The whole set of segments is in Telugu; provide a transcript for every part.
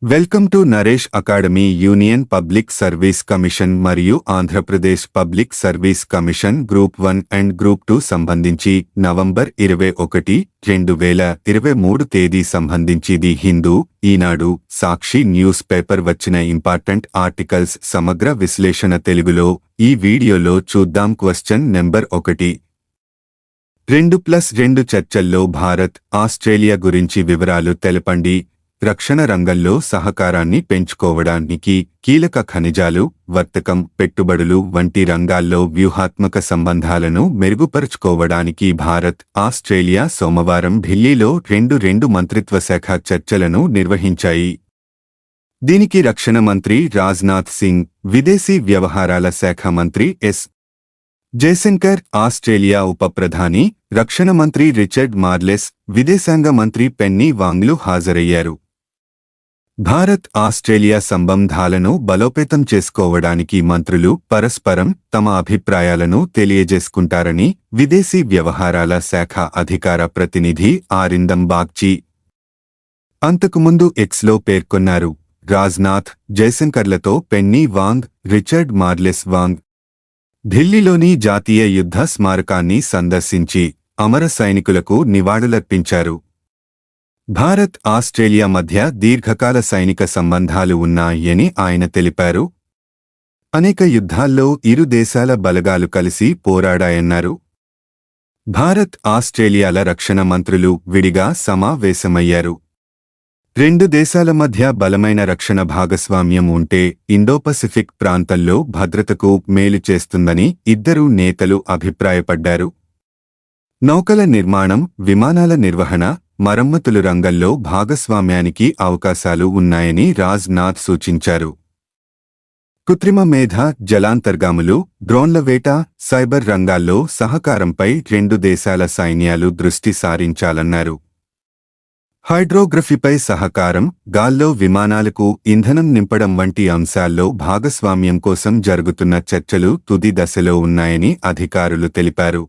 Welcome to Naresh academy. Union Public Service Commission మరియు Andhra Pradesh Public Service Commission group 1 and group 2 సంబంధించి నవంబర్ 21, 2023 తేదీ సంబంధించి the Hindu, Eenadu, Sakshi news paper వచ్చిన ఇంపార్టెంట్ ఆర్టికల్స్ సమగ్ర విశ్లేషణ తెలుగులో ఈ వీడియోలో చూద్దాం. Question number 1. 2+2 చర్చల్లో భారత్, ఆస్ట్రేలియా గురించి వివరాలు తెలపండి. రక్షణ రంగంలో సహకారాన్ని పెంచుకోవడానికి కీలక ఖనిజాలు, వర్తకం, పెట్టుబడులు వంటి రంగాల్లో వ్యూహాత్మక సంబంధాలను మెరుగుపరుచుకోవడానికి భారత్, ఆస్ట్రేలియా సోమవారం ఢిల్లీలో 2 మంత్రిత్వ శాఖ చర్చలను నిర్వహించాయి. దీనికి రక్షణ మంత్రి రాజ్నాథ్ సింగ్, విదేశీ వ్యవహారాల శాఖ మంత్రి ఎస్. జయశంకర్, ఆస్ట్రేలియా ఉప ప్రధాని, రక్షణ మంత్రి రిచర్డ్ మార్లెస్, విదేశాంగ మంత్రి పెన్నీ వాంగ్లు హాజరయ్యారు. భారత్, ఆస్ట్రేలియా సంబంధాలను బలోపేతం చేసుకోవడానికి మంత్రులు పరస్పరం తమ అభిప్రాయాలను తెలియజేసుకుంటారని విదేశీ వ్యవహారాల శాఖ అధికార ప్రతినిధి ఆరిందం బాగ్చి అంతకుముందు ఎక్స్లో పేర్కొన్నారు. రాజ్నాథ్, జయశంకర్లతో పెన్నీ వాంగ్, రిచర్డ్ మార్లెస్ వాంగ్ ఢిల్లీలోని జాతీయ యుద్ధ స్మారకాన్ని సందర్శించి అమర సైనికులకు నివాళులర్పించారు. భారత్, ఆస్ట్రేలియా మధ్య దీర్ఘకాల సైనిక సంబంధాలు ఉన్నాయని ఆయన తెలిపారు. అనేక యుద్ధాల్లో ఇరు దేశాల బలగాలు కలిసి పోరాడాయన్నారు. భారత్, ఆస్ట్రేలియాల రక్షణ మంత్రులు విడిగా సమావేశమయ్యారు. 2 దేశాల మధ్య బలమైన రక్షణ భాగస్వామ్యం ఉంటే ఇండోపసిఫిక్ ప్రాంతంలో భద్రతకు మేలు చేస్తుందని ఇద్దరు నేతలు అభిప్రాయపడ్డారు. నౌకల నిర్మాణం, విమానాల నిర్వహణ, మరమ్మతులు రంగంలో భాగస్వామ్యానికి అవకాశాలు ఉన్నాయని రాజ్నాథ్ సూచించారు. కృత్రిమ మేధ, జలాంతర్గాములు, డ్రోన్ల వేట, సైబర్ రంగాల్లో సహకారంపై 2 దేశాల సైన్యాలు దృష్టి సారించాలన్నారు. హైడ్రోగ్రఫీపై సహకారం, గాల్లో విమానాలకు ఇంధనం నింపడం వంటి అంశాల్లో భాగస్వామ్యం కోసం జరుగుతున్న చర్చలు తుది దశలో ఉన్నాయని అధికారులు తెలిపారు.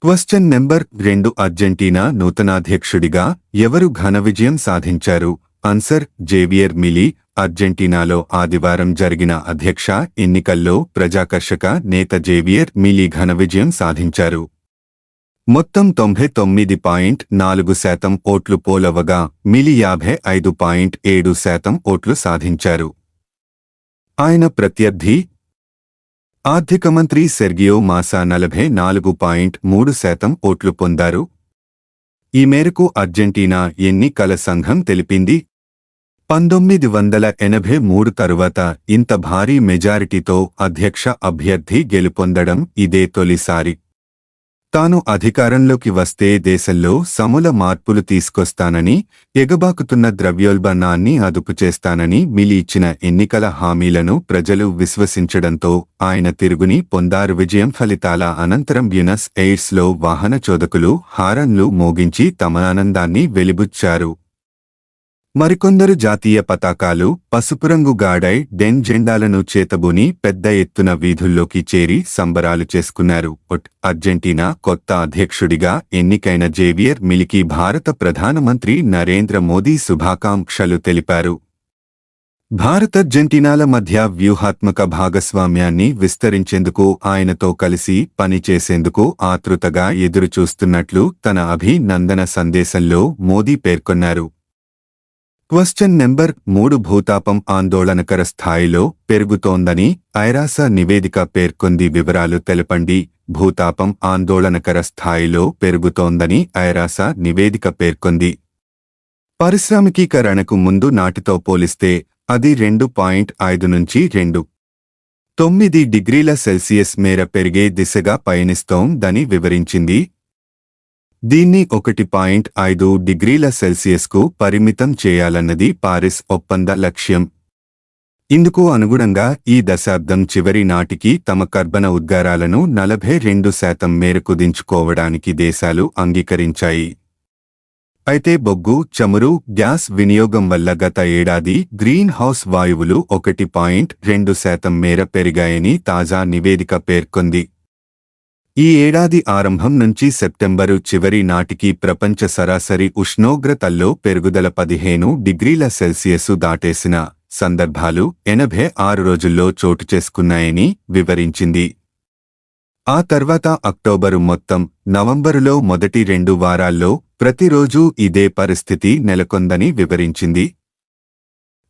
Question number 2. అర్జెంటీనా నూతనాధ్యక్షుడిగా ఎవరు ఘన విజయం సాధించారు? Answer: Xavier milli. అర్జెంటీనాలో ఆదివారం జరిగిన అధ్యక్ష ఎన్నికల్లో ప్రజాకర్షక నేత జేవియర్ మిలీ ఘన విజయం సాధించారు. మొత్తం 99.4% ఓట్లు పోలవగా మిలీ 55.7% ఓట్లు సాధించారు. ఆయన ప్రత్యర్థి ఆర్థిక మంత్రి సెర్గియో మాసా 44.3% ఓట్లు పొందారు. ఈ మేరకు అర్జెంటీనా ఎన్నికల సంఘం తెలిపింది. 1983 తరువాత ఇంత భారీ మెజారిటీతో అధ్యక్ష అభ్యర్థి గెలుపొందడం ఇదే తొలిసారి. తాను అధికారంలోకి వస్తే దేశంలో సమూల మార్పులు తీసుకొస్తానని, ఎగబాకుతున్న ద్రవ్యోల్బణాన్ని అదుపు చేస్తానని మిలీ ఇచ్చిన ఎన్నికల హామీలను ప్రజలు విశ్వసించడంతో ఆయన తిరుగుని పొందారు. విజయం ఫలితాల అనంతరం బ్యూనస్ ఎయిర్స్లో వాహన చోదకులు హారన్లు మోగించి తమ ఆనందాన్ని వెలిబుచ్చారు. మరికొందరు జాతీయ పతాకాలు, పసుపురంగు గాడై డెన్ జెండాలను చేతబూని పెద్ద ఎత్తున వీధుల్లోకి చేరి సంబరాలు చేసుకున్నారు. అర్జెంటీనా కొత్త అధ్యక్షుడిగా ఎన్నికైన జేవియర్ మిలీకి భారత ప్రధానమంత్రి నరేంద్ర మోదీ శుభాకాంక్షలు తెలిపారు. భారత్-అర్జెంటీనాల మధ్య వ్యూహాత్మక భాగస్వామ్యాన్ని విస్తరించేందుకు ఆయనతో కలిసి పనిచేసేందుకు ఆతృతగా ఎదురుచూస్తున్నట్లు తన అభినందన సందేశంలో మోదీ పేర్కొన్నారు. Question number 3. భూతాపం ఆందోళనకర స్థాయిలో పెరుగుతోందని ఐరాస నివేదిక పేర్కొంది. వివరాలు తెలపండి. భూతాపం ఆందోళనకర స్థాయిలో పెరుగుతోందని ఐరాస నివేదిక పేర్కొంది. పారిశ్రామికీకరణకు ముందు నాటితో పోలిస్తే అది 2.5 నుంచి 2.9 డిగ్రీల సెల్సియస్ మేర పెరిగే దిశగా పయనిస్తోందని వివరించింది. దీన్ని 1.5 డిగ్రీల సెల్సియస్కు పరిమితం చేయాలన్నది పారిస్ ఒప్పంద లక్ష్యం. ఇందుకు అనుగుణంగా ఈ దశాబ్దం చివరి నాటికి తమ కర్బన ఉద్గారాలను 42% మేరకు దించుకోవడానికి దేశాలు అంగీకరించాయి. అయితే బొగ్గు, చమురు, గ్యాస్ వినియోగం వల్ల గత ఏడాది గ్రీన్ హౌస్ వాయువులు 1.2% మేర పెరిగాయని తాజా నివేదిక పేర్కొంది. ఈ ఏడాది ఆరంభం నుంచి సెప్టెంబరు చివరి నాటికి ప్రపంచ సరాసరి ఉష్ణోగ్రతల్లో పెరుగుదల 15 డిగ్రీల సెల్సియసు దాటేసిన సందర్భాలు 86 రోజుల్లో చోటు చేసుకున్నాయని వివరించింది. ఆ తర్వాత అక్టోబరు మొత్తం, నవంబరులో మొదటి 2 వారాల్లో ప్రతిరోజూ ఇదే పరిస్థితి నెలకొందని వివరించింది.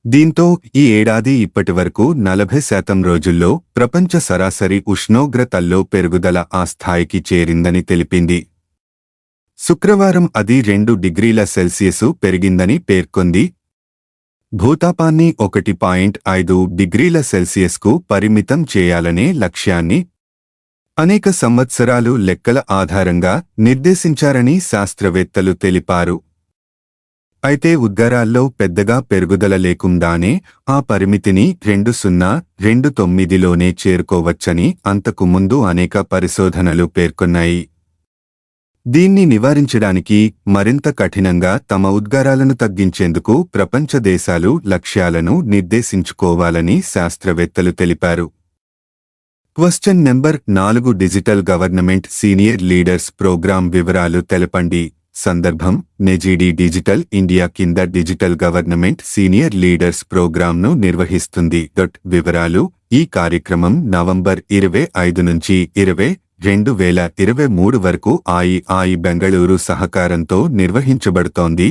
దీంతో ఈ ఏడాది ఇప్పటివరకు 40% రోజుల్లో ప్రపంచ సరాసరి ఉష్ణోగ్రతల్లో పెరుగుదల ఆ స్థాయికి చేరిందని తెలిపింది. శుక్రవారం అది 2 డిగ్రీల సెల్సియసు పెరిగిందని పేర్కొంది. భూతాపాన్ని 1.5 డిగ్రీల సెల్సియస్కు పరిమితం చేయాలనే లక్ష్యాన్ని అనేక సంవత్సరాలు లెక్కల ఆధారంగా నిర్దేశించారని శాస్త్రవేత్తలు తెలిపారు. అయితే ఉద్గారాల్లో పెద్దగా పెరుగుదల లేకుండానే ఆ పరిమితిని 2029లోనే చేరుకోవచ్చని అంతకు ముందు అనేక పరిశోధనలు పేర్కొన్నాయి. దీన్ని నివారించడానికి మరింత కఠినంగా తమ ఉద్గారాలను తగ్గించేందుకు ప్రపంచ దేశాలు లక్ష్యాలను నిర్దేశించుకోవాలని శాస్త్రవేత్తలు తెలిపారు. Question number 4 digital government senior leaders program వివరాలు తెలపండి. సందర్భం నెజిడి డిజిటల్ ఇండియా కింద డిజిటల్ గవర్నమెంట్ సీనియర్ లీడర్స్ ప్రోగ్రాంను నిర్వహిస్తుంది. వివరాలు ఈ కార్యక్రమం నవంబర్ 25 నుంచి 2023 వరకు ఐఐ బెంగళూరు సహకారంతో నిర్వహించబడుతోంది.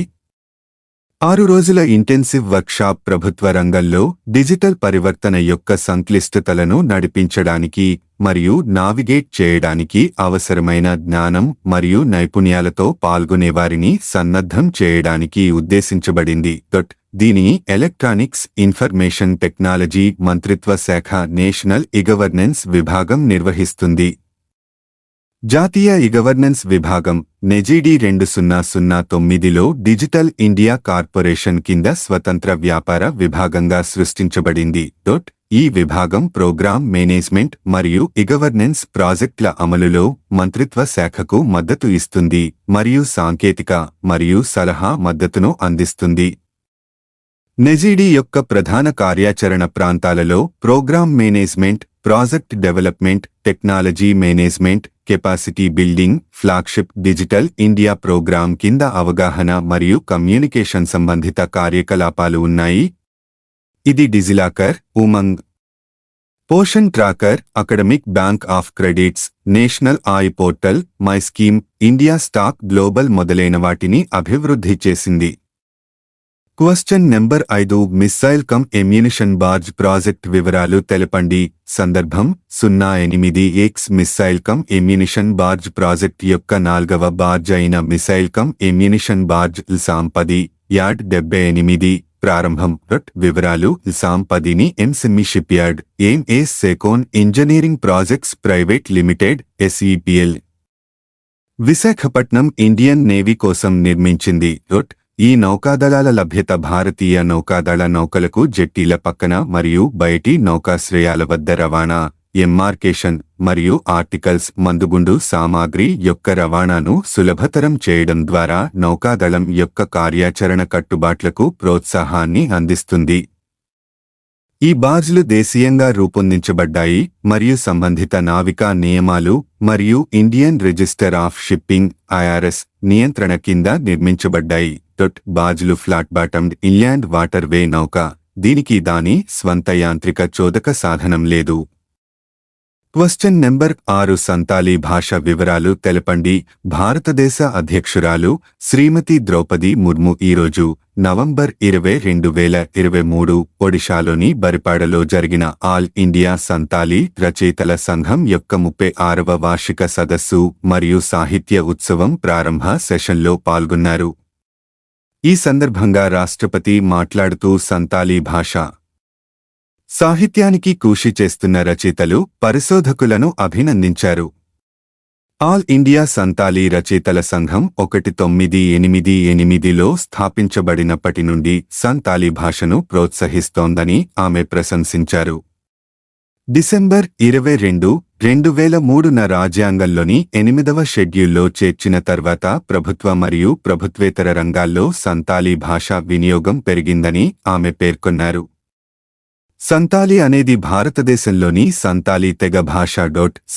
6 రోజుల ఇంటెన్సివ్ వర్క్షాప్ ప్రభుత్వ రంగంలో డిజిటల్ పరివర్తన యొక్క సంక్లిష్టతలను నడిపించడానికి మరియు నావిగేట్ చేయడానికి అవసరమైన జ్ఞానం మరియు నైపుణ్యాలతో పాల్గొనేవారిని సన్నద్ధం చేయడానికి ఉద్దేశించబడింది. దీనిని ఎలక్ట్రానిక్స్ ఇన్ఫర్మేషన్ టెక్నాలజీ మంత్రిత్వ శాఖ నేషనల్ ఇగవర్నెన్స్ విభాగం నిర్వహిస్తుంది. జాతీయ ఇగవర్నెన్స్ విభాగం నెజిడి 2009లో డిజిటల్ ఇండియా కార్పొరేషన్ కింద స్వతంత్ర వ్యాపార విభాగంగా సృష్టించబడింది. ఈ విభాగం ప్రోగ్రామ్ మేనేజ్మెంట్ మరియు ఇగవర్నెన్స్ ప్రాజెక్టుల అమలులో మంత్రిత్వ శాఖకు మద్దతు ఇస్తుంది మరియు సాంకేతిక మరియు సలహా మద్దతును అందిస్తుంది. నెజిడి యొక్క ప్రధాన కార్యాచరణ ప్రాంతాలలో program management, project development, technology management, capacity building, flagship digital India program కింద అవగాహన మరియు కమ్యూనికేషన్ సంబంధిత కార్యకలాపాలు ఉన్నాయి. ఇది DigiLocker, Umang, Poshan tracker, academic bank of credits, national I portal, my scheme, India stack global మొదలైన వాటిని అభివృద్ధి చేసింది. Question number 5 missile cum ammunition barge project వివరాలు తెలపండి. సందర్భం 08X missile cum ammunition barge project యొక్క 4వ బార్జ్ అయిన missile cum ammunition barge LSAM-10 yard 78 ప్రారంభం. వివరాలు LSAM-10ని ఎంసిఎంఈ shipyard MS Secon engineering projects private limited SEPL Visakhapatnam Indian navy కోసం నిర్మించింది. ఈ నౌకాదళాల లభ్యత భారతీయ నౌకాదళ నౌకలకు జెట్టీల పక్కన మరియు బయటి నౌకాశ్రయాల వద్ద రవాణా, ఎమ్మార్కేషన్ మరియు ఆర్టికల్స్ మందుగుండు సామాగ్రి యొక్క రవాణాను సులభతరం చేయడం ద్వారా నౌకాదళం యొక్క కార్యాచరణ కట్టుబాట్లకు ప్రోత్సాహాన్ని అందిస్తుంది. ఈ బార్జ్లు దేశీయంగా రూపొందించబడ్డాయి మరియు సంబంధిత నావికా నియమాలు మరియు Indian register of shipping IRS నియంత్రణ కింద నిర్మించబడ్డాయి. బార్జ్లు ఫ్లాట్ బాటమ్డ్ ఇన్లాండ్ వాటర్ వే నౌక. దీనికి దాని స్వంత యాంత్రిక చోదక సాధనం లేదు. క్వశ్చన్ నెంబర్ 6 సంతాలీ భాష వివరాలు తెలపండి. భారతదేశ అధ్యక్షురాలు శ్రీమతి ద్రౌపది ముర్ము ఈరోజు నవంబర్ 20, 2023 ఒడిషాలోని బరిపాడలో జరిగిన ఆల్ ఇండియా సంతాలీ రచయితల సంఘం యొక్క 36వ వార్షిక సదస్సు మరియు సాహిత్య ఉత్సవం ప్రారంభ సెషన్లో పాల్గొన్నారు. ఈ సందర్భంగా రాష్ట్రపతి మాట్లాడుతూ సంతాలీ భాష సాహిత్యానికి కృషి చేస్తున్న రచయితలు, పరిశోధకులను అభినందించారు. ఆల్ ఇండియా సంతాలీ రచయితల సంఘం 1988లో స్థాపించబడినప్పటి నుండి సంతాలీ భాషను ప్రోత్సహిస్తోందని ఆమె ప్రశంసించారు. డిసెంబర్ 22, 2003న రాజ్యాంగంలోని 8వ షెడ్యూల్లో చేర్చిన తర్వాత ప్రభుత్వ మరియు ప్రభుత్వేతర రంగాల్లో సంతాలీ భాష వినియోగం పెరిగిందని ఆమె పేర్కొన్నారు. సంతాలి అనేది భారతదేశంలోని సంతాలి తెగ భాష.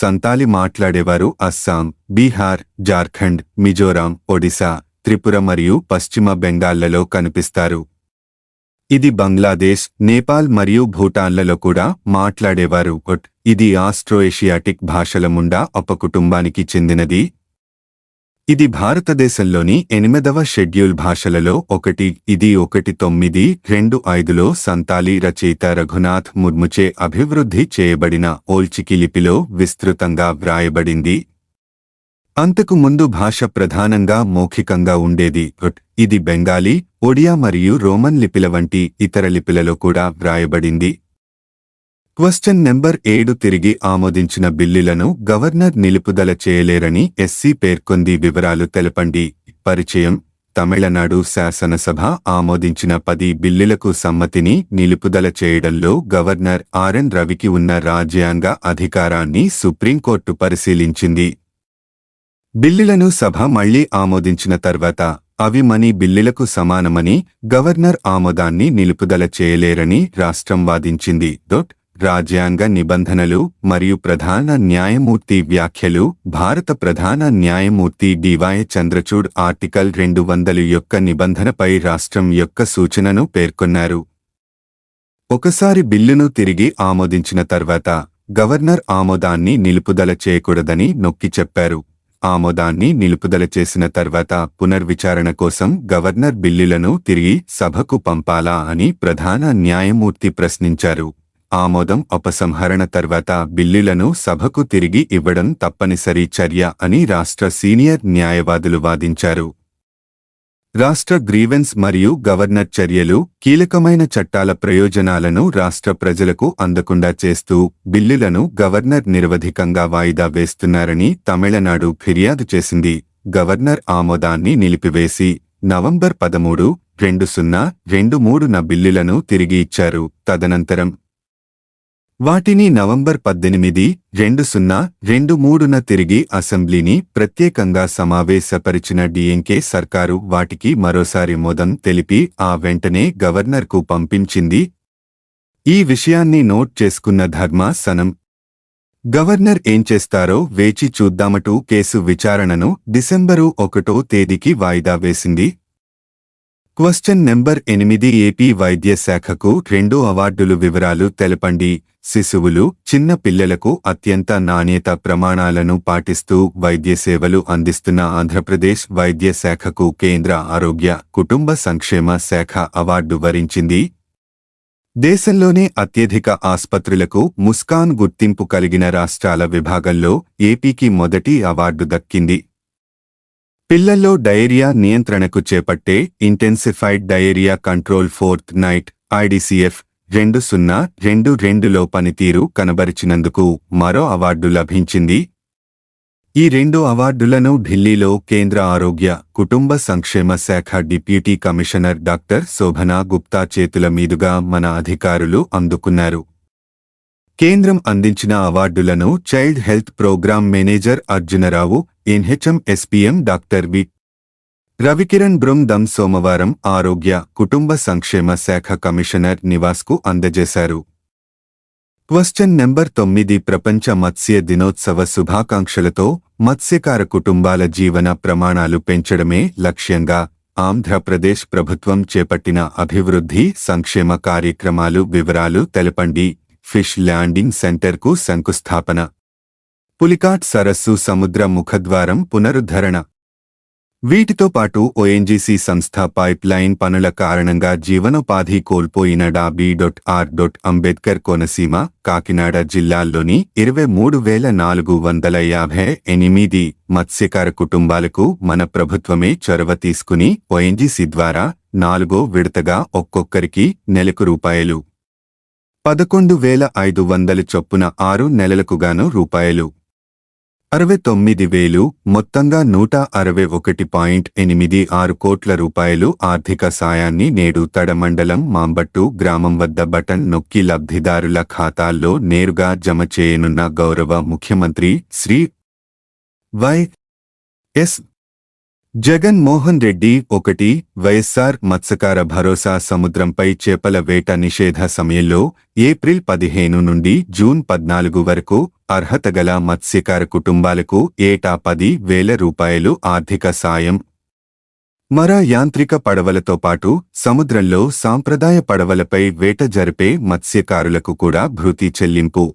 సంతాలి మాట్లాడేవారు అస్సాం, బీహార్, జార్ఖండ్, మిజోరాం, ఒడిశా, త్రిపుర మరియు పశ్చిమ బెంగాల్లలో కనిపిస్తారు. ఇది బంగ్లాదేశ్, నేపాల్ మరియు భూటాన్లలో కూడా మాట్లాడేవారు. ఇది ఆస్ట్రోఏషియాటిక్ భాషల ముండా ఉపకుటుంబానికి చెందినది. ఇది భారతదేశంలోని 8వ షెడ్యూల్ భాషలలో ఒకటి. ఇది 1925లో సంతాలి రచయిత రఘునాథ్ ముర్ముచే అభివృద్ధి చేయబడిన ఓల్చికి లిపిలో విస్తృతంగా వ్రాయబడింది. అంతకు ముందు భాష ప్రధానంగా మౌఖికంగా ఉండేది. ఇది బెంగాలీ, ఒడియా మరియు రోమన్ లిపిల వంటి ఇతర లిపిలలో కూడా వ్రాయబడింది. క్వశ్చన్ నెంబర్ 7 తిరిగి ఆమోదించిన బిల్లులను గవర్నర్ నిలుపుదల చేయలేరని ఎస్సీ పేర్కొంది. వివరాలు తెలపండి. పరిచయం. తమిళనాడు శాసనసభ ఆమోదించిన 10 బిల్లులకు సమ్మతిని నిలుపుదల చేయడంలో గవర్నర్ ఆర్ఎన్ రవికి ఉన్న రాజ్యాంగ అధికారాన్ని సుప్రీంకోర్టు పరిశీలించింది. బిల్లులను సభ మళ్లీ ఆమోదించిన తర్వాత అవి మని బిల్లులకు సమానమని, గవర్నర్ ఆమోదాన్ని నిలుపుదల చేయలేరని రాష్ట్రం వాదించింది. రాజ్యాంగ నిబంధనలు మరియు ప్రధాన న్యాయమూర్తి వ్యాఖ్యలు. భారత ప్రధాన న్యాయమూర్తి డివై చంద్రచూడ్ ఆర్టికల్ 200 యొక్క నిబంధనపై రాష్ట్రం యొక్క సూచనను పేర్కొన్నారు. ఒకసారి బిల్లును తిరిగి ఆమోదించిన తర్వాత గవర్నర్ ఆమోదాన్ని నిలుపుదల చేయకూడదని నొక్కి చెప్పారు. ఆమోదాన్ని నిలుపుదల చేసిన తర్వాత పునర్విచారణ కోసం గవర్నర్ బిల్లులను తిరిగి సభకు పంపాలా అని ప్రధాన న్యాయమూర్తి ప్రశ్నించారు. ఆమోదం ఉపసంహరణ తర్వాత బిల్లులను సభకు తిరిగి ఇవ్వడం తప్పనిసరి చర్య అని రాష్ట్ర సీనియర్ న్యాయవాదులు వాదించారు. రాష్ట్ర గ్రీవెన్స్ మరియు గవర్నర్ చర్యలు కీలకమైన చట్టాల ప్రయోజనాలను రాష్ట్ర ప్రజలకు అందకుండా చేస్తూ బిల్లులను గవర్నర్ నిరవధికంగా వాయిదా వేస్తున్నారని తమిళనాడు ఫిర్యాదు చేసింది. గవర్నర్ ఆమోదాన్ని నిలిపివేసి నవంబర్ 13, 2023న బిల్లులను తిరిగి ఇచ్చారు. తదనంతరం వాటిని నవంబర్ 18, 2023న తిరిగి అసెంబ్లీని ప్రత్యేకంగా సమావేశపరిచిన డిఎంకే సర్కారు వాటికి మరోసారి మోదం తెలిపి ఆ వెంటనే గవర్నర్కు పంపించింది. ఈ విషయాన్ని నోట్ చేసుకున్న ధర్మాసనం గవర్నర్ ఏం చేస్తారో వేచి చూద్దామటూ కేసు విచారణను డిసెంబరు 1వ తేదీకి వాయిదా వేసింది. క్వశ్చన్ నెంబర్ 8 ఏపీ వైద్య శాఖకు 2 అవార్డులు. వివరాలు తెలపండి. శిశువులు, చిన్న పిల్లలకు అత్యంత నాణ్యత ప్రమాణాలను పాటిస్తూ వైద్య సేవలు అందిస్తున్న ఆంధ్రప్రదేశ్ వైద్య శాఖకు కేంద్ర ఆరోగ్య, కుటుంబ సంక్షేమ శాఖ అవార్డు వరించింది. దేశంలోనే అత్యధిక ఆస్పత్రులకు ముస్కాన్ గుర్తింపు కలిగిన రాష్ట్రాల విభాగంలో ఏపీకి మొదటి అవార్డు దక్కింది. పిల్లల్లో డయేరియా నియంత్రణకు చేపట్టే intensified diarrhoea control fourth night IDCF 2022లో పనితీరు కనబరిచినందుకు మరో అవార్డు లభించింది. ఈ 2 అవార్డులను ఢిల్లీలో కేంద్ర ఆరోగ్య, కుటుంబ సంక్షేమ శాఖ deputy commissioner doctor Shobhana Gupta చేతుల మీదుగా మన అధికారులు అందుకున్నారు. కేంద్రం అందించిన అవార్డులను child health program manager Arjunarao, NHM SPM doctor V. Ravikiran బృందం సోమవారం ఆరోగ్య, కుటుంబ సంక్షేమ శాఖ కమిషనర్ నివాస్కు అందజేశారు. క్వశ్చన్ నెంబర్ 9 ప్రపంచ మత్స్య దినోత్సవ శుభాకాంక్షలతో మత్స్యకార కుటుంబాల జీవన ప్రమాణాలు పెంచడమే లక్ష్యంగా ఆంధ్రప్రదేశ్ ప్రభుత్వం చేపట్టిన అభివృద్ధి సంక్షేమ కార్యక్రమాలు. వివరాలు తెలపండి. ఫిష్ ల్యాండింగ్ సెంటర్కు శంకుస్థాపన. పులికాట్ సరస్సు సముద్ర ముఖద్వారం పునరుద్ధరణ. వీటితో పాటు ONGC సంస్థ పైప్ లైన్ పనుల కారణంగా జీవనోపాధి కోల్పోయిన డా.బి.ఆర్. అంబేద్కర్ కోనసీమ, కాకినాడ జిల్లాల్లోని 23,458 మత్స్యకార కుటుంబాలకు మన ప్రభుత్వమే చొరవ తీసుకుని ONGC ద్వారా 4వ విడతగా ఒక్కొక్కరికి నెలకు రూపాయలు 11,500 చొప్పున 6 నెలలకుగాను రూపాయలు 69,000 మొత్తంగా 161.86 కోట్ల రూపాయలు ఆర్థిక సాయాన్ని నేడు తడమండలం మాంబట్టు గ్రామం వద్ద బటన్ నొక్కి లబ్ధిదారుల ఖాతాల్లో నేరుగా జమ చేయనున్న గౌరవ ముఖ్యమంత్రి శ్రీ వై.ఎస్. జగన్ మోహన్ రెడ్డి 1 వైఎస్సార్ మత్స్యకార భరోసా సముద్రంపై చేపల వేట నిషేధ సమయంలో ఏప్రిల్ 15 నుండి జూన్ 14 వరకు అర్హత గల మత్స్యకార కుటుంబాలకు ఏటా 10,000 రూపాయలు ఆర్థిక సాయం. మర యాంత్రిక పడవలతో పాటు సముద్రంలో సాంప్రదాయ పడవలపై వేట జరిపే మత్స్యకారులకు కూడా భృతి చెల్లింపు.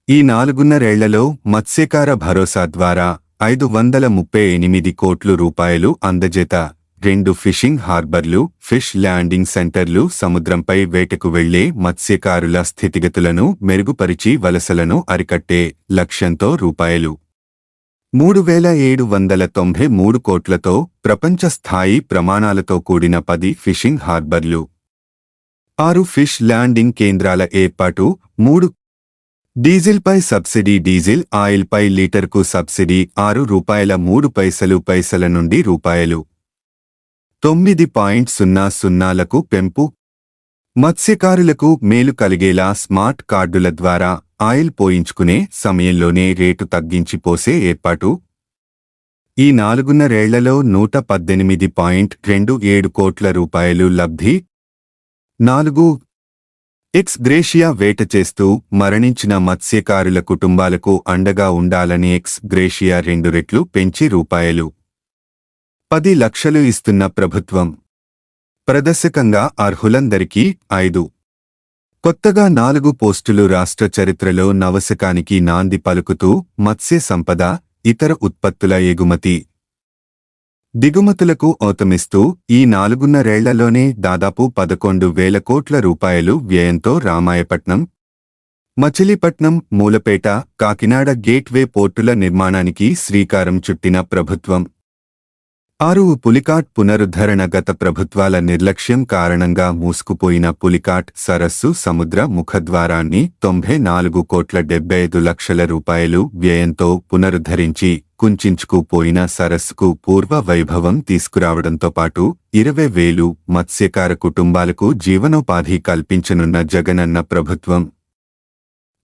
ఈ 4.5 మత్స్యకార భరోసా ద్వారా 538 కోట్ల రూపాయలు అందజేత. 2 ఫిషింగ్ హార్బర్లు, ఫిష్ ల్యాండింగ్ సెంటర్లు సముద్రంపై వేటకు వెళ్లే మత్స్యకారుల స్థితిగతులను మెరుగుపరిచి వలసలను అరికట్టే లక్ష్యంతో రూపాయలు 3,793 కోట్లతో ప్రపంచ స్థాయి ప్రమాణాలతో కూడిన 10 ఫిషింగ్ హార్బర్లు, 6 ఫిష్ ల్యాండింగ్ కేంద్రాల ఏర్పాటు, 3 డీజిల్పై సబ్సిడీ. డీజిల్ ఆయిల్పై లీటర్కు సబ్సిడీ ₹6.3 నుండి ₹9.00లకు పెంపు. మత్స్యకారులకు మేలు కలిగేలా స్మార్ట్ కార్డుల ద్వారా ఆయిల్ పోయించుకునే సమయంలోనే రేటు తగ్గించి పోసే ఏర్పాటు. ఈ 4.5 118.27 కోట్ల రూపాయలు లబ్ధి. 4 ఎక్స్ గ్రేషియా వేట చేస్తూ మరణించిన మత్స్యకారుల కుటుంబాలకు అండగా ఉండాలని ఎక్స్ గ్రేషియా 2 రెట్లు పెంచి ₹10 లక్షలు ఇస్తున్న ప్రభుత్వం. ప్రదర్శకంగా అర్హులందరికీ 5 కొత్తగా 4 పోస్టులు. రాష్ట్ర చరిత్రలో నవశకానికి నాంది పలుకుతూ మత్స్య సంపద, ఇతర ఉత్పత్తుల ఎగుమతి దిగుమతులకు ఊతమిస్తూ ఈ 4.5 దాదాపు 11,000 కోట్ల రూపాయలు వ్యయంతో రామాయపట్నం, మచిలీపట్నం, మూలపేట, కాకినాడ గేట్వే పోర్టుల నిర్మాణానికి శ్రీకారం చుట్టిన ప్రభుత్వం. 6 పులికాట్ పునరుద్ధరణ. గత ప్రభుత్వాల నిర్లక్ష్యం కారణంగా మూసుకుపోయిన పులికాట్ సరస్సు సముద్ర ముఖద్వారాన్ని 94,75 లక్షల రూపాయలు వ్యయంతో పునరుద్ధరించి కుంచించుకుపోయిన సరస్సుకు పూర్వ వైభవం తీసుకురావడంతో పాటు 20,000 మత్స్యకార కుటుంబాలకు జీవనోపాధి కల్పించనున్న జగనన్న ప్రభుత్వం.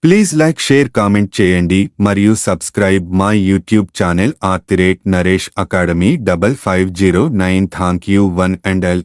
ప్లీజ్ లైక్, షేర్, కామెంట్ చేయండి మరియు subscribe my YouTube channel @Naresh Academy 5509. Thank you one and all.